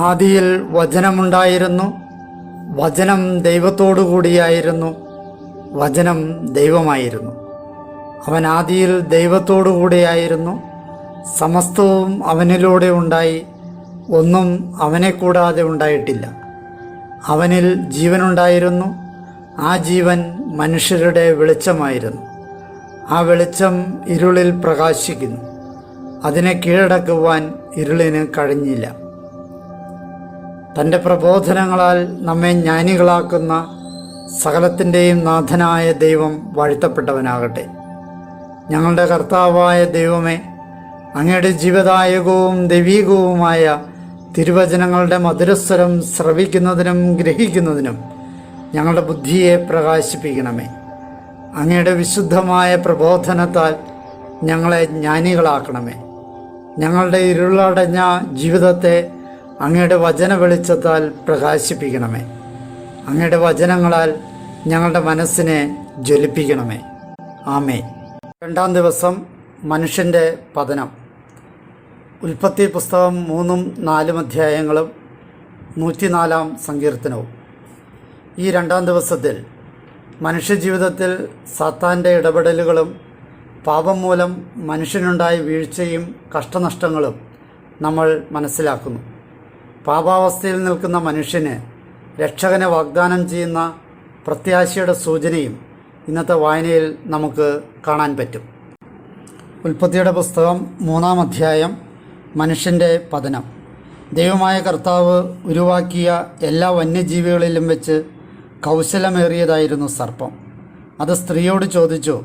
ആദിയിൽ വചനമുണ്ടായിരുന്നു, വചനം ദൈവത്തോടുകൂടിയായിരുന്നു, വചനം ദൈവമായിരുന്നു. അവൻ ആദിയിൽ ദൈവത്തോടുകൂടിയായിരുന്നു. സമസ്തവും അവനിലൂടെ ഉണ്ടായി, ഒന്നും അവനെ കൂടാതെ ഉണ്ടായിട്ടില്ല. അവനിൽ ജീവനുണ്ടായിരുന്നു, ആ ജീവൻ മനുഷ്യരുടെ വെളിച്ചമായിരുന്നു. ആ വെളിച്ചം ഇരുളിൽ പ്രകാശിക്കുന്നു, അതിനെ കീഴടക്കുവാൻ ഇരുളിന് കഴിഞ്ഞില്ല. തൻ്റെ പ്രബോധനങ്ങളാൽ നമ്മെ ജ്ഞാനികളാക്കുന്ന സകലത്തിൻ്റെയും നാഥനായ ദൈവം വാഴ്ത്തപ്പെട്ടവനാകട്ടെ. ഞങ്ങളുടെ കർത്താവായ ദൈവമേ, അങ്ങയുടെ ജീവദായകവും ദൈവീകവുമായ തിരുവചനങ്ങളുടെ മധുരസ്വരം ശ്രവിക്കുന്നതിനും ഗ്രഹിക്കുന്നതിനും ഞങ്ങളുടെ ബുദ്ധിയെ പ്രകാശിപ്പിക്കണമേ. അങ്ങയുടെ വിശുദ്ധമായ പ്രബോധനത്താൽ ഞങ്ങളെ ജ്ഞാനികളാക്കണമേ. ഞങ്ങളുടെ ഇരുളടഞ്ഞ ജീവിതത്തെ അങ്ങയുടെ വചന വെളിച്ചത്താൽ പ്രകാശിപ്പിക്കണമേ. അങ്ങയുടെ വചനങ്ങളാൽ ഞങ്ങളുടെ മനസ്സിനെ ജ്വലിപ്പിക്കണമേ. ആമേൻ. 2-ാം ദിവസം മനുഷ്യൻ്റെ പതനം. ഉൽപ്പത്തി പുസ്തകം 3-4 അധ്യായങ്ങളും 104-ാം സങ്കീർത്തനവും. ഈ 2-ാം ദിവസത്തിൽ മനുഷ്യജീവിതത്തിൽ സാത്താൻ്റെ ഇടപെടലുകളും പാപം മൂലം മനുഷ്യനുണ്ടായ വീഴ്ചയും കഷ്ടനഷ്ടങ്ങളും നമ്മൾ മനസ്സിലാക്കുന്നു. പാപാവസ്ഥയിൽ നിൽക്കുന്ന മനുഷ്യന് രക്ഷകനെ വാഗ്ദാനം ചെയ്യുന്ന പ്രത്യാശയുടെ സൂചനയും ഇന്നത്തെ വായനയിൽ നമുക്ക് കാണാൻ പറ്റും. ഉൽപ്പത്തിയുടെ പുസ്തകം 3-ാം അധ്യായം. മനുഷ്യൻ്റെ പതനം. ദൈവമായ കർത്താവ് ഉരുവാക്കിയ എല്ലാ വന്യജീവികളിലും വെച്ച് കൗശലമേറിയതായിരുന്നു സർപ്പം. അത് സ്ത്രീയോട് ചോദിച്ചു,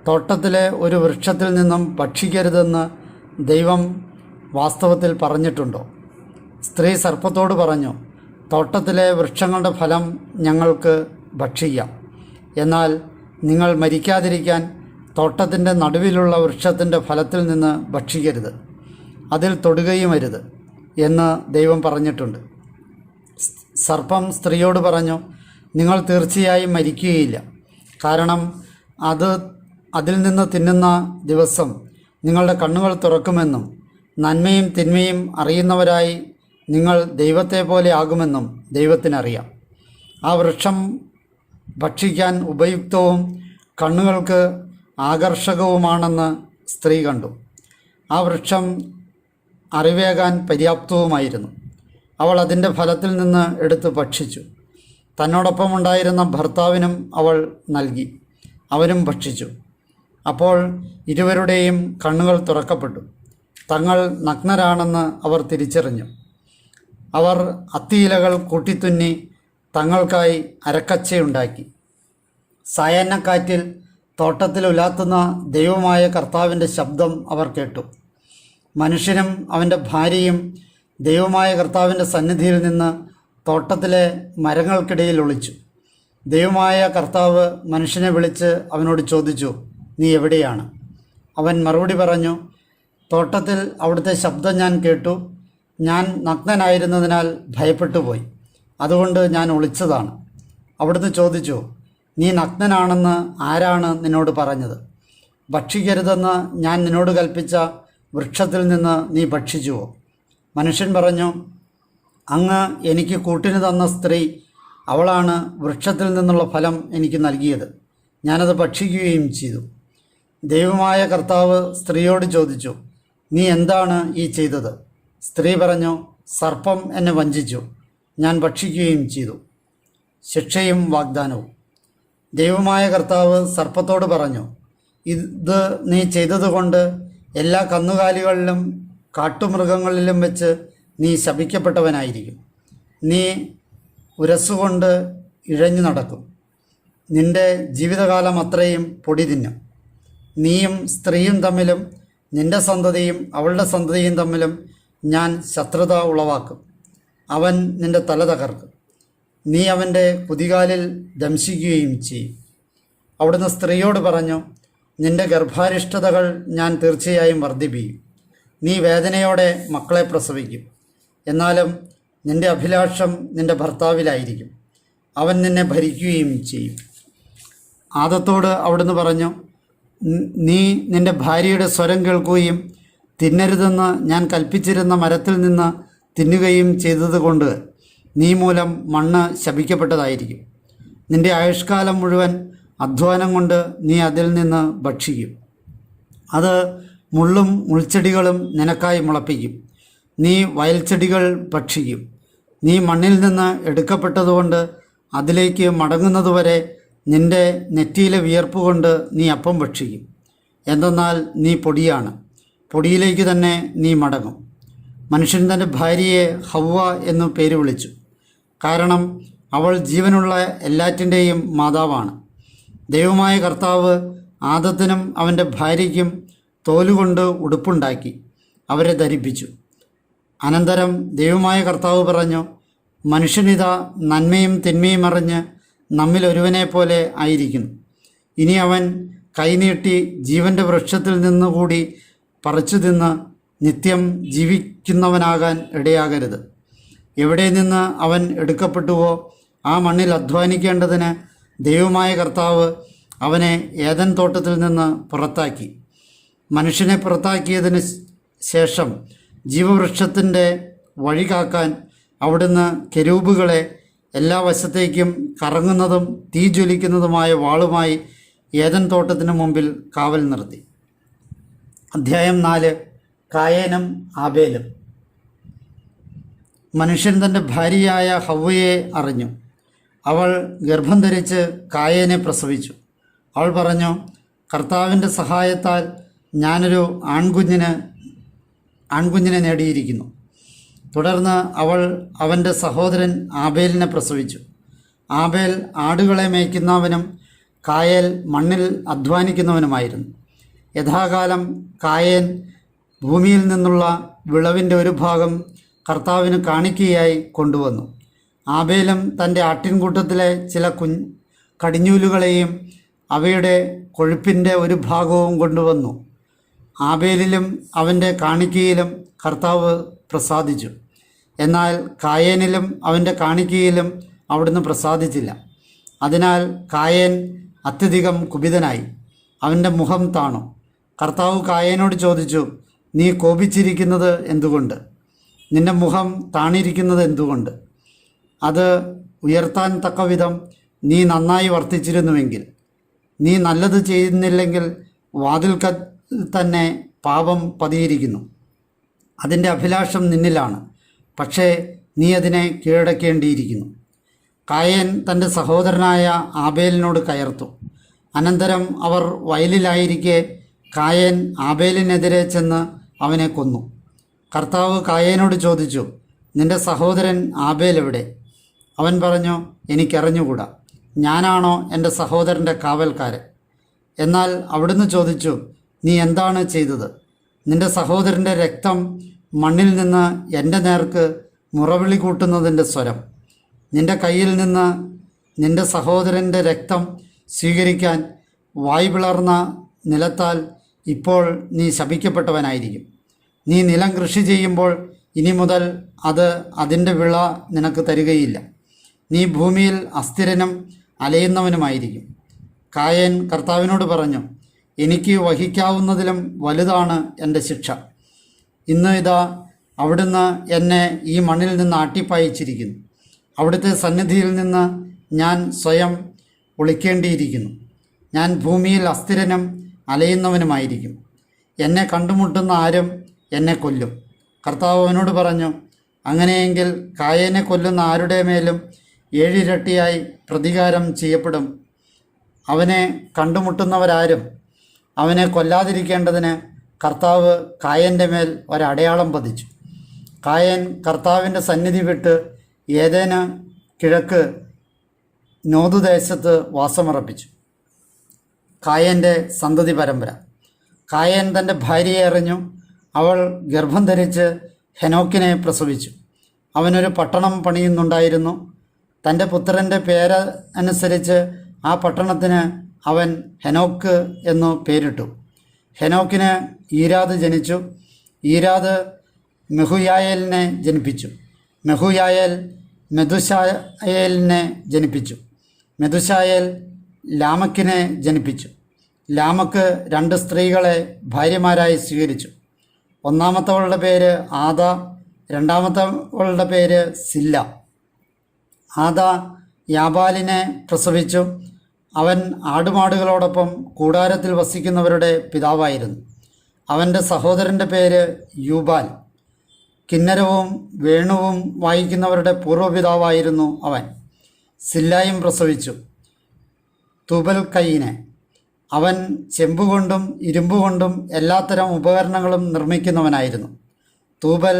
തോട്ടത്തിലെ ഒരു വൃക്ഷത്തിൽ നിന്നും ഭക്ഷിക്കരുതെന്ന് ദൈവം വാസ്തവത്തിൽ പറഞ്ഞിട്ടുണ്ടോ? സ്ത്രീ സർപ്പത്തോട് പറഞ്ഞു, തോട്ടത്തിലെ വൃക്ഷങ്ങളുടെ ഫലം ഞങ്ങൾക്ക് ഭക്ഷിക്കാം, എന്നാൽ നിങ്ങൾ മരിക്കാതിരിക്കാൻ തോട്ടത്തിൻ്റെ നടുവിലുള്ള വൃക്ഷത്തിൻ്റെ ഫലത്തിൽ നിന്ന് ഭക്ഷിക്കരുത്, അതിൽ തൊടുകയും അരുത് എന്ന് ദൈവം പറഞ്ഞിട്ടുണ്ട്. സർപ്പം സ്ത്രീയോട് പറഞ്ഞു, നിങ്ങൾ തീർച്ചയായും മരിക്കുകയില്ല, കാരണം അതിൽ നിന്ന് തിന്നുന്ന ദിവസം നിങ്ങളുടെ കണ്ണുകൾ തുറക്കുമെന്നും നന്മയും തിന്മയും അറിയുന്നവരായി നിങ്ങൾ ദൈവത്തെ പോലെ ആകുമെന്നും ദൈവത്തിനറിയാം. ആ വൃക്ഷം ഭക്ഷിക്കാൻ ഉപയുക്തവും കണ്ണുകൾക്ക് ആകർഷകവുമാണെന്ന് സ്ത്രീ കണ്ടു. ആ വൃക്ഷം അറിവേകാൻ പര്യാപ്തവുമായിരുന്നു. അവൾ അതിൻ്റെ ഫലത്തിൽ നിന്ന് എടുത്ത് ഭക്ഷിച്ചു. തന്നോടൊപ്പമുണ്ടായിരുന്ന ഭർത്താവിനും അവൾ നൽകി, അവനും ഭക്ഷിച്ചു. അപ്പോൾ ഇരുവരുടെയും കണ്ണുകൾ തുറക്കപ്പെട്ടു, തങ്ങൾ നഗ്നരാണെന്ന് അവർ തിരിച്ചറിഞ്ഞു. അവർ അത്തിയിലകൾ കൂട്ടിത്തുന്നി തങ്ങൾക്കായി അരക്കച്ചയുണ്ടാക്കി. സായാഹ്നക്കാറ്റിൽ തോട്ടത്തിൽ ഉലാത്തുന്ന ദൈവമായ കർത്താവിൻ്റെ ശബ്ദം അവർ കേട്ടു. മനുഷ്യനും അവൻ്റെ ഭാര്യയും ദൈവമായ കർത്താവിൻ്റെ സന്നിധിയിൽ നിന്ന് തോട്ടത്തിലെ മരങ്ങൾക്കിടയിൽ ഒളിച്ചു. ദൈവമായ കർത്താവ് മനുഷ്യനെ വിളിച്ച് അവനോട് ചോദിച്ചു, നീ എവിടെയാണ്? അവൻ മറുപടി പറഞ്ഞു, തോട്ടത്തിൽ അവിടുത്തെ ശബ്ദം ഞാൻ കേട്ടു. ഞാൻ നഗ്നനായിരുന്നതിനാൽ ഭയപ്പെട്ടുപോയി, അതുകൊണ്ട് ഞാൻ ഒളിച്ചതാണ്. അവിടുന്ന് ചോദിച്ചു, നീ നഗ്നനാണെന്ന് ആരാണ് നിന്നോട് പറഞ്ഞത്? ഭക്ഷിക്കരുതെന്ന് ഞാൻ നിന്നോട് കൽപ്പിച്ച വൃക്ഷത്തിൽ നിന്ന് നീ ഭക്ഷിച്ചുവോ? മനുഷ്യൻ പറഞ്ഞു, അങ്ങ് എനിക്ക് കൂട്ടിന് തന്ന സ്ത്രീ, അവളാണ് വൃക്ഷത്തിൽ നിന്നുള്ള ഫലം എനിക്ക് നൽകിയത്. ഞാനത് ഭക്ഷിക്കുകയും ചെയ്തു. ദൈവമായ കർത്താവ് സ്ത്രീയോട് ചോദിച്ചു, നീ എന്താണ് ഈ ചെയ്തത്? സ്ത്രീ പറഞ്ഞു, സർപ്പം എന്നെ വഞ്ചിച്ചു, ഞാൻ ഭക്ഷിക്കുകയും ചെയ്തു. ശിക്ഷയും വാഗ്ദാനവും. ദൈവമായ കർത്താവ് സർപ്പത്തോട് പറഞ്ഞു, ഇത് നീ ചെയ്തതുകൊണ്ട് എല്ലാ കന്നുകാലികളിലും കാട്ടുമൃഗങ്ങളിലും വെച്ച് നീ ശപിക്കപ്പെട്ടവനായിരിക്കും. നീ ഉരസുകൊണ്ട് ഇഴഞ്ഞു നടക്കും, നിന്റെ ജീവിതകാലം അത്രയും പൊടി തിന്നും. നീയും സ്ത്രീയും തമ്മിലും നിന്റെ സന്തതിയും അവളുടെ സന്തതിയും തമ്മിലും ഞാൻ ശത്രുത ഉളവാക്കും. അവൻ നിന്റെ തല തകർക്കും, നീ അവൻ്റെ കുതികാലിൽ ദംശിക്കുകയും ചെയ്യും. അവിടുന്ന് സ്ത്രീയോട് പറഞ്ഞു, നിന്റെ ഗർഭാരിഷ്ഠതകൾ ഞാൻ തീർച്ചയായും വർദ്ധിപ്പിക്കും. നീ വേദനയോടെ മക്കളെ പ്രസവിക്കും. എന്നാലും നിന്റെ അഭിലാഷം നിന്റെ ഭർത്താവിലായിരിക്കും, അവൻ നിന്നെ ഭരിക്കുകയും ചെയ്യും. ആദത്തോട് അവിടുന്ന് പറഞ്ഞു, നീ നിന്റെ ഭാര്യയുടെ സ്വരം കേൾക്കുകയും തിന്നരുതെന്ന് ഞാൻ കൽപ്പിച്ചിരുന്ന മരത്തിൽ നിന്ന് തിന്നുകയും ചെയ്തതുകൊണ്ട് നീ മൂലം മണ്ണ് ശപിക്കപ്പെട്ടതായിരിക്കും. നിന്റെ ആയുഷ്കാലം മുഴുവൻ അധ്വാനം കൊണ്ട് നീ അതിൽ നിന്ന് ഭക്ഷിക്കും. അത് മുള്ളും മുൾച്ചെടികളും നിനക്കായി മുളപ്പിക്കും. നീ വയൽച്ചെടികൾ ഭക്ഷിക്കും. നീ മണ്ണിൽ നിന്ന് എടുക്കപ്പെട്ടതുകൊണ്ട് അതിലേക്ക് മടങ്ങുന്നതുവരെ നിന്റെ നെറ്റിയിലെ വിയർപ്പ് കൊണ്ട് നീ അപ്പം ഭക്ഷിക്കും. എന്തെന്നാൽ നീ പൊടിയാണ്, പൊടിയിലേക്ക് തന്നെ നീ മടങ്ങും. മനുഷ്യൻ തൻ്റെ ഭാര്യയെ ഹവ്വ എന്നു പേര് വിളിച്ചു, കാരണം അവൾ ജീവനുള്ള എല്ലാറ്റിൻ്റെയും മാതാവാണ്. ദൈവമായ കർത്താവ് ആദത്തിനും അവൻ്റെ ഭാര്യയ്ക്കും തോലുകൊണ്ട് ഉടുപ്പുണ്ടാക്കി അവരെ ധരിപ്പിച്ചു. അനന്തരം ദൈവമായ കർത്താവ് പറഞ്ഞു, മനുഷ്യനിതാ നന്മയും തിന്മയും അറിഞ്ഞ് നമ്മിൽ ഒരുവനെപ്പോലെ ആയിരിക്കുന്നു. ഇനി അവൻ കൈനീട്ടി ജീവൻ്റെ വൃക്ഷത്തിൽ നിന്നുകൂടി പറിച്ചു തിന്ന് നിത്യം ജീവിക്കുന്നവനാകാൻ ഇടയാകരുത്. എവിടെ നിന്ന് അവൻ എടുക്കപ്പെട്ടുവോ ആ മണ്ണിൽ അധ്വാനിക്കേണ്ടതിന് ദൈവമായ കർത്താവ് അവനെ ഏദൻ തോട്ടത്തിൽ നിന്ന് പുറത്താക്കി. മനുഷ്യനെ പുറത്താക്കിയതിന് ശേഷം ജീവവൃക്ഷത്തിൻ്റെ വഴി കാക്കാൻ അവിടുന്ന് കെരൂബുകളെ എല്ലാ വശത്തേക്കും കറങ്ങുന്നതും തീ ജ്വലിക്കുന്നതുമായ വാളുമായി ഏദൻ തോട്ടത്തിന് മുമ്പിൽ കാവൽ നിർത്തി. അധ്യായം 4. കായേനും ആബേലും. മനുഷ്യൻ തൻ്റെ ഭാര്യയായ ഹവ്വയെ അറിഞ്ഞു. അവൾ ഗർഭം ധരിച്ച് കായേനെ പ്രസവിച്ചു. അവൾ പറഞ്ഞു, കർത്താവിൻ്റെ സഹായത്താൽ ഞാനൊരു ആൺകുഞ്ഞിനെ നേടിയിരിക്കുന്നു. തുടർന്ന് അവൾ അവൻ്റെ സഹോദരൻ ആബേലിനെ പ്രസവിച്ചു. ആബേൽ ആടുകളെ മേയ്ക്കുന്നവനും കായേൽ മണ്ണിൽ അധ്വാനിക്കുന്നവനുമായിരുന്നു. യഥാകാലം കായേൻ ഭൂമിയിൽ നിന്നുള്ള വിളവിൻ്റെ ഒരു ഭാഗം കർത്താവിന് കാണിക്കയായി കൊണ്ടുവന്നു. ആബേലും തൻ്റെ ആട്ടിൻകൂട്ടത്തിലെ ചില കടിഞ്ഞൂലുകളെയും അവയുടെ കൊഴുപ്പിൻ്റെ ഒരു ഭാഗവും കൊണ്ടുവന്നു. ആബേലിലും അവൻ്റെ കാണിക്കയിലും കർത്താവ് പ്രസാദിച്ചു. എന്നാൽ കായേനിലും അവൻ്റെ കാണിക്കയിലും അവിടുന്ന് പ്രസാദിച്ചില്ല. അതിനാൽ കായേൻ അത്യധികം കുപിതനായി, അവൻ്റെ മുഖം താണു. കർത്താവ് കായേനോട് ചോദിച്ചു, നീ കോപിച്ചിരിക്കുന്നത് എന്തുകൊണ്ട്? നിന്റെ മുഖം താണിരിക്കുന്നത് എന്തുകൊണ്ട്? അത് ഉയർത്താൻ തക്കവിധം നീ നന്നായി വർത്തിച്ചിരുന്നുവെങ്കിൽ, നീ നല്ലത് ചെയ്യുന്നില്ലെങ്കിൽ വാതിൽക്കൽ തന്നെ പാപം പതിയിരിക്കുന്നു. അതിൻ്റെ അഭിലാഷം നിന്നിലാണ്, പക്ഷേ നീ അതിനെ കീഴടക്കേണ്ടിയിരിക്കുന്നു. കായേൻ തൻ്റെ സഹോദരനായ ആബേലിനോട് കയർത്തു. അനന്തരം അവർ വയലിലായിരിക്കെ കായേൻ ആബേലിനെതിരെ ചെന്ന് അവനെ കൊന്നു. കർത്താവ് കായേനോട് ചോദിച്ചു, നിന്റെ സഹോദരൻ ആബേൽ എവിടെ? അവൻ പറഞ്ഞു, എനിക്കറിഞ്ഞുകൂടാ. ഞാനാണോ എൻ്റെ സഹോദരൻ്റെ കാവൽക്കാരൻ? എന്നാൽ അവിടുന്ന് ചോദിച്ചു, നീ എന്താണ് ചെയ്തത്? നിന്റെ സഹോദരൻ്റെ രക്തം മണ്ണിൽ നിന്ന് എൻ്റെ നേർക്ക് മുറവിളി കൂട്ടുന്നതിൻ്റെ സ്വരം. നിന്റെ കയ്യിൽ നിന്ന് നിന്റെ സഹോദരൻ്റെ രക്തം സ്വീകരിക്കാൻ വായ് പിളർന്ന നിലത്താൽ ഇപ്പോൾ നീ ശപിക്കപ്പെട്ടവനായിരിക്കും. നീ നിലം കൃഷി ചെയ്യുമ്പോൾ ഇനി മുതൽ അത് അതിൻ്റെ വിള നിനക്ക് തരികയില്ല. നീ ഭൂമിയിൽ അസ്ഥിരനും അലയുന്നവനുമായിരിക്കും. കായേൻ കർത്താവിനോട് പറഞ്ഞു, എനിക്ക് വഹിക്കാവുന്നതിലും വലുതാണ് എൻ്റെ ശിക്ഷ. ഇന്ന് ഇതാ അവിടുന്ന് എന്നെ ഈ മണ്ണിൽ നിന്ന് ആട്ടിപ്പായിച്ചിരിക്കുന്നു. അവിടുത്തെ സന്നിധിയിൽ നിന്ന് ഞാൻ സ്വയം ഒളിക്കേണ്ടിയിരിക്കുന്നു. ഞാൻ ഭൂമിയിൽ അസ്ഥിരനും അലയുന്നവനുമായിരിക്കും. എന്നെ കണ്ടുമുട്ടുന്ന ആരും എന്നെ കൊല്ലും. കർത്താവ് അവനോട് പറഞ്ഞു, അങ്ങനെയെങ്കിൽ കായേനെ കൊല്ലുന്ന ആരുടെ മേലും 7 ഇരട്ടിയായി പ്രതികാരം ചെയ്യപ്പെടും. അവനെ കണ്ടുമുട്ടുന്നവരാരും അവനെ കൊല്ലാതിരിക്കേണ്ടതിന് കർത്താവ് കായേൻ്റെ മേൽ ഒരടയാളം പതിച്ചു. കായേൻ കർത്താവിൻ്റെ സന്നിധി വിട്ട് ഏദേന് കിഴക്ക് നോദ് ദേശത്ത് വാസമുറപ്പിച്ചു. കായേൻ്റെ സന്തതി പരമ്പര. കായേൻ തൻ്റെ ഭാര്യയെ അറിഞ്ഞു. അവൾ ഗർഭം ധരിച്ച് ഹെനോക്കിനെ പ്രസവിച്ചു. അവനൊരു പട്ടണം പണിയുന്നുണ്ടായിരുന്നു. തൻ്റെ പുത്രൻ്റെ പേര് അനുസരിച്ച് ആ പട്ടണത്തിന് അവൻ ഹെനോക്ക് എന്നു പേരിട്ടു. ഹെനോക്കിന് ഈരാദ് ജനിച്ചു. ഈരാദ് മെഹുയായേലിനെ ജനിപ്പിച്ചു. മെഹുയായേൽ മെതുശായേലിനെ ജനിപ്പിച്ചു. മെതുശായേൽ ലാമക്കിനെ ജനിപ്പിച്ചു. ലാമക്ക് 2 സ്ത്രീകളെ ഭാര്യമാരായി സ്വീകരിച്ചു. ഒന്നാമത്തവളുടെ പേര് ആദ, രണ്ടാമത്തവളുടെ പേര് സില്ല. ആദ യാബാലിനെ പ്രസവിച്ചു. അവൻ ആടുമാടുകളോടൊപ്പം കൂടാരത്തിൽ വസിക്കുന്നവരുടെ പിതാവായിരുന്നു. അവൻ്റെ സഹോദരൻ്റെ പേര് യൂബാൽ. കിന്നരവും വേണുവും വായിക്കുന്നവരുടെ പൂർവ്വപിതാവായിരുന്നു അവൻ. സില്ലായും പ്രസവിച്ചു തുബൽ കൈയിനെ. അവൻ ചെമ്പുകൊണ്ടും ഇരുമ്പുകൊണ്ടും എല്ലാത്തരം ഉപകരണങ്ങളും നിർമ്മിക്കുന്നവനായിരുന്നു. തൂബൽ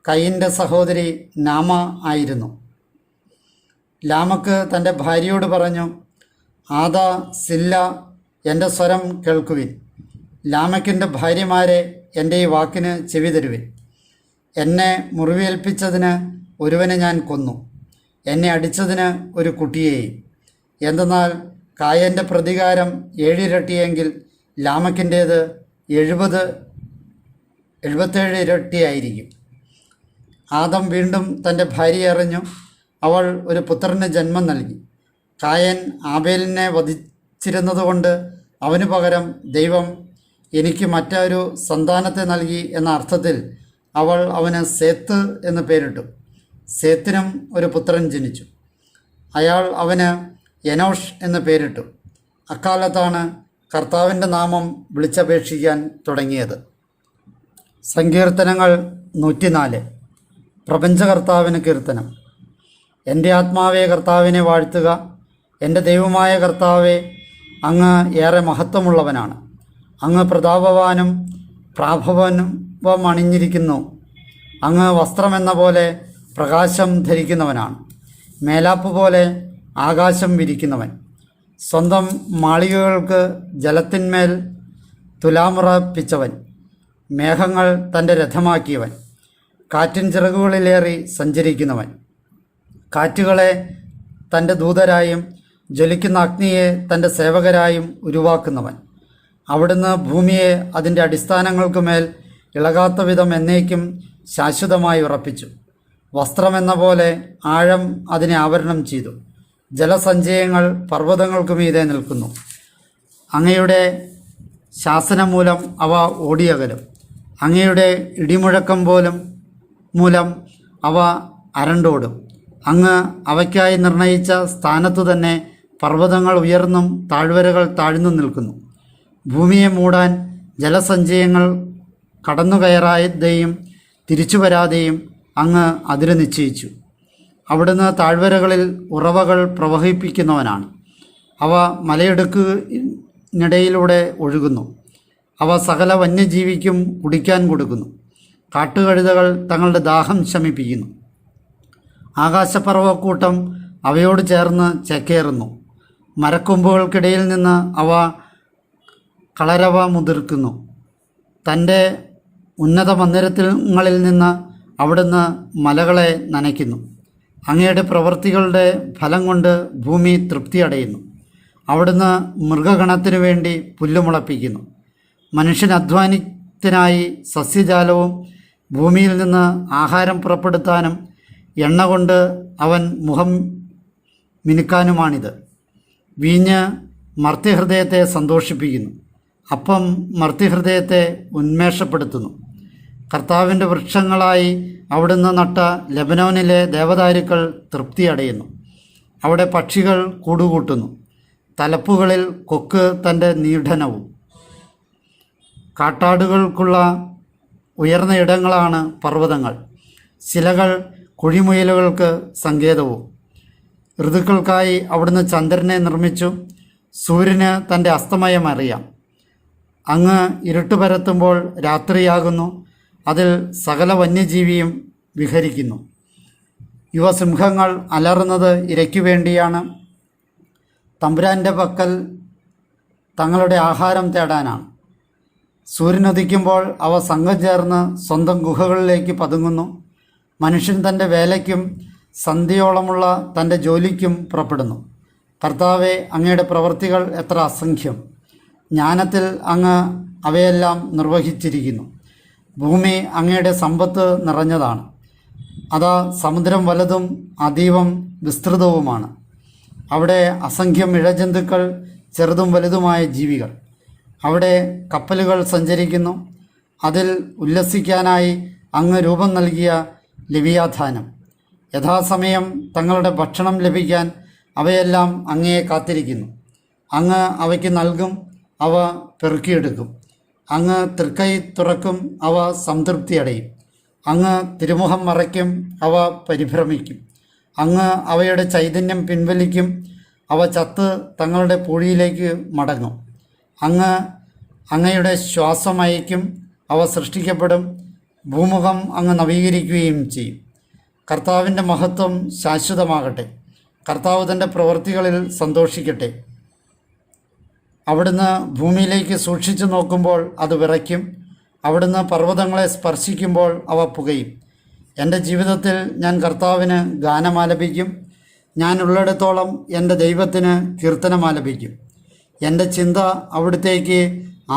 കൈയിൻ്റെ സഹോദരി നാമ ആയിരുന്നു. ലാമക്ക് തൻ്റെ ഭാര്യയോട് പറഞ്ഞു, ആദ, സില്ല, എൻ്റെ സ്വരം കേൾക്കുവിൻ. ലാമക്കിൻ്റെ ഭാര്യമാരെ, എൻ്റെ ഈ വാക്കിന് ചെവി തരുവിൻ. എന്നെ മുറിവേൽപ്പിച്ചതിന് ഒരുവനെ ഞാൻ കൊന്നു, എന്നെ അടിച്ചതിന് ഒരു കുട്ടിയെയും. എന്തെന്നാൽ കായൻ്റെ പ്രതികാരം 7 ഇരട്ടിയെങ്കിൽ ലാമക്കിൻ്റേത് 77 ഇരട്ടിയായിരിക്കും. ആദം വീണ്ടും തൻ്റെ ഭാര്യയെ അറിഞ്ഞു. അവൾ ഒരു പുത്രന് ജന്മം നൽകി. കായൻ ആബേലിനെ വധിച്ചിരുന്നതുകൊണ്ട് അവന് പകരം ദൈവം എനിക്ക് മറ്റൊരു സന്താനത്തെ നൽകി എന്ന അർത്ഥത്തിൽ അവൾ അവന് സേത്ത് എന്ന് പേരിട്ടു. സേത്തിനും ഒരു പുത്രൻ ജനിച്ചു. അയാൾ അവന് എനോഷ് എന്ന് പേരിട്ടു. അക്കാലത്താണ് കർത്താവിൻ്റെ നാമം വിളിച്ചപേക്ഷിക്കാൻ തുടങ്ങിയത്. സങ്കീർത്തനങ്ങൾ 104. പ്രപഞ്ചകർത്താവിന് കീർത്തനം. എൻ്റെ ആത്മാവേ കർത്താവിനെ വാഴ്ത്തുക. എൻ്റെ ദൈവമായ കർത്താവെ, അങ്ങ് ഏറെ മഹത്വമുള്ളവനാണ്. അങ്ങ് പ്രതാപവാനും പ്രാഭവനും അണിഞ്ഞിരിക്കുന്നു. അങ്ങ് വസ്ത്രമെന്ന പോലെ പ്രകാശം ധരിക്കുന്നവനാണ്. മേലാപ്പ് പോലെ ആകാശം വിരിക്കുന്നവൻ. സ്വന്തം മാളികകൾക്ക് ജലത്തിന്മേൽ തുലാമുറപ്പിച്ചവൻ. മേഘങ്ങൾ തൻ്റെ രഥമാക്കിയവൻ. കാറ്റിൻ ചിറകുകളിലേറി സഞ്ചരിക്കുന്നവൻ. കാറ്റുകളെ തൻ്റെ ദൂതരായും ജ്വലിക്കുന്ന അഗ്നിയെ തൻ്റെ സേവകരായും ഉരുവാക്കുന്നവൻ. അവിടുന്ന് ഭൂമിയെ അതിൻ്റെ അടിസ്ഥാനങ്ങൾക്ക് മേൽ ഇളകാത്ത വിധം എന്നേക്കും ശാശ്വതമായി ഉറപ്പിച്ചു. വസ്ത്രമെന്ന പോലെ ആഴം അതിനെ ആവരണം ചെയ്തു. ജലസഞ്ചയങ്ങൾ പർവ്വതങ്ങൾക്കു മീതെ നിൽക്കുന്നു. അങ്ങയുടെ ശാസനം മൂലം അവ ഓടിയകലും. അങ്ങയുടെ ഇടിമുഴക്കം മൂലം അവ അരണ്ടോടും. അങ്ങ് അവയ്ക്കായി നിർണയിച്ച സ്ഥാനത്തു തന്നെ പർവ്വതങ്ങൾ ഉയർന്നും താഴ്വരകൾ താഴ്ന്നു നിൽക്കുന്നു. ഭൂമിയെ മൂടാൻ ജലസഞ്ചയങ്ങൾ കടന്നുകയറാതെയും തിരിച്ചു വരാതെയും അങ്ങ് അതിര് നിശ്ചയിച്ചു. അവിടുന്ന് താഴ്വരകളിൽ ഉറവകൾ പ്രവഹിപ്പിക്കുന്നവനാണ്. അവ മലയിടുക്കിനിടയിലൂടെ ഒഴുകുന്നു. അവ സകല വന്യജീവിക്കും കുടിക്കാൻ കൊടുക്കുന്നു. കാട്ടുകഴുതകൾ തങ്ങളുടെ ദാഹം ശമിപ്പിക്കുന്നു. ആകാശപ്പറവക്കൂട്ടം അവയോട് ചേർന്ന് ചേക്കേറുന്നു. മരക്കൊമ്പുകൾക്കിടയിൽ നിന്ന് അവ കളരവ മുതിർക്കുന്നു. തൻ്റെ ഉന്നത മന്ദിരങ്ങളിൽ നിന്ന് അവിടുന്ന് മലകളെ നനയ്ക്കുന്നു. അങ്ങയുടെ പ്രവൃത്തികളുടെ ഫലം കൊണ്ട് ഭൂമി തൃപ്തി അടയുന്നു. അവിടുന്ന് മൃഗഗണത്തിനു വേണ്ടി പുല്ലുമുളപ്പിക്കുന്നു. മനുഷ്യൻ അധ്വാനത്തിനായി സസ്യജാലവും ഭൂമിയിൽ നിന്ന് ആഹാരം പുറപ്പെടുത്താനും എണ്ണ കൊണ്ട് അവൻ മുഖം മിനുക്കാനുമാണിത്. വീഞ്ഞ് മർത്യഹൃദയത്തെ സന്തോഷിപ്പിക്കുന്നു. അപ്പം മർത്യഹൃദയത്തെ ഉന്മേഷപ്പെടുത്തുന്നു. കർത്താവിൻ്റെ വൃക്ഷങ്ങളായി അവിടുന്ന് നട്ട ലെബനോനിലെ ദേവദാരുക്കൾ തൃപ്തി അടയുന്നു. അവിടെ പക്ഷികൾ കൂടുകൂട്ടുന്നു. തലപ്പുകളിൽ കൊക്ക് തൻ്റെ നീഢനവും. കാട്ടാടുകൾക്കുള്ള ഉയർന്ന ഇടങ്ങളാണ് പർവ്വതങ്ങൾ. ശിലകൾ കുഴിമുയലുകൾക്ക് സങ്കേതവും. ഋതുക്കൾക്കായി അവിടുന്ന് ചന്ദ്രനെ നിർമ്മിച്ചു. സൂര്യന് തൻ്റെ അസ്തമയം അറിയാം. അങ്ങ് ഇരുട്ട് പരത്തുമ്പോൾ രാത്രിയാകുന്നു. അതിൽ സകല വന്യജീവിയും വിഹരിക്കുന്നു. യുവസിംഹങ്ങൾ അലറുന്നത് ഇരയ്ക്കു വേണ്ടിയാണ്. തമ്പുരാൻ്റെ പക്കൽ തങ്ങളുടെ ആഹാരം തേടാനാണ്. സൂര്യനുദിക്കുമ്പോൾ അവ സംഘം ചേർന്ന് സ്വന്തം ഗുഹകളിലേക്ക് പതുങ്ങുന്നു. മനുഷ്യൻ തൻ്റെ വേലയ്ക്കും സന്ധ്യയോളമുള്ള തൻ്റെ ജോലിക്കും പുറപ്പെടുന്നു. കർത്താവെ, അങ്ങയുടെ പ്രവൃത്തികൾ എത്ര അസംഖ്യം! ജ്ഞാനത്തിൽ അങ്ങ് അവയെല്ലാം നിർവഹിച്ചിരിക്കുന്നു. ഭൂമി അങ്ങയുടെ സമ്പത്ത് നിറഞ്ഞതാണ്. അതാ സമുദ്രം വലുതും അതീവം വിസ്തൃതവുമാണ്. അവിടെ അസംഖ്യം ഇഴജന്തുക്കൾ, ചെറുതും വലുതുമായ ജീവികൾ. അവിടെ കപ്പലുകൾ സഞ്ചരിക്കുന്നു. അതിൽ ഉല്ലസിക്കാനായി അങ്ങ് രൂപം നൽകിയ ലിവിയാധാനം. യഥാസമയം തങ്ങളുടെ ഭക്ഷണം ലഭിക്കാൻ അവയെല്ലാം അങ്ങയെ കാത്തിരിക്കുന്നു. അങ്ങ് അവയ്ക്ക് നൽകും, അവ പെറുക്കിയെടുക്കും. അങ്ങ് തൃക്കൈ തുറക്കും, അവ സംതൃപ്തിയടയും. അങ്ങ് തിരുമുഖം മറയ്ക്കും, അവ പരിഭ്രമിക്കും. അങ്ങ് അവയുടെ ചൈതന്യം പിൻവലിക്കും, അവ ചത്ത് തങ്ങളുടെ പൂഴിയിലേക്ക് മടങ്ങും. അങ്ങ് അങ്ങയുടെ ശ്വാസം അയക്കും, അവ സൃഷ്ടിക്കപ്പെടും. ഭൂമുഖം അങ്ങ് നവീകരിക്കുകയും ചെയ്യും. കർത്താവിൻ്റെ മഹത്വം ശാശ്വതമാകട്ടെ. കർത്താവ് തൻ്റെ പ്രവൃത്തികളിൽ സന്തോഷിക്കട്ടെ. അവിടുന്ന് ഭൂമിയിലേക്ക് സൂക്ഷിച്ചു നോക്കുമ്പോൾ അത് വിറയ്ക്കും. അവിടുന്ന് പർവ്വതങ്ങളെ സ്പർശിക്കുമ്പോൾ അവ പുകയും. എൻ്റെ ജീവിതത്തിൽ ഞാൻ കർത്താവിന് ഗാനമാലപിക്കും. ഞാൻ ഉള്ളിടത്തോളം എൻ്റെ ദൈവത്തിന് കീർത്തനമാലപിക്കും. എൻ്റെ ചിന്ത അവിടുത്തേക്ക്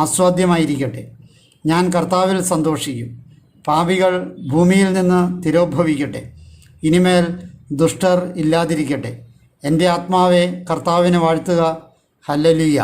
ആസ്വാദ്യമായിരിക്കട്ടെ. ഞാൻ കർത്താവിൽ സന്തോഷിക്കും. പാപികൾ ഭൂമിയിൽ നിന്ന് തിരോഭവിക്കട്ടെ. ഇനിമേൽ ദുഷ്ടർ ഇല്ലാതിരിക്കട്ടെ. എൻ്റെ ആത്മാവെ കർത്താവിനെ വാഴ്ത്തുക. ഹല്ലേലൂയ.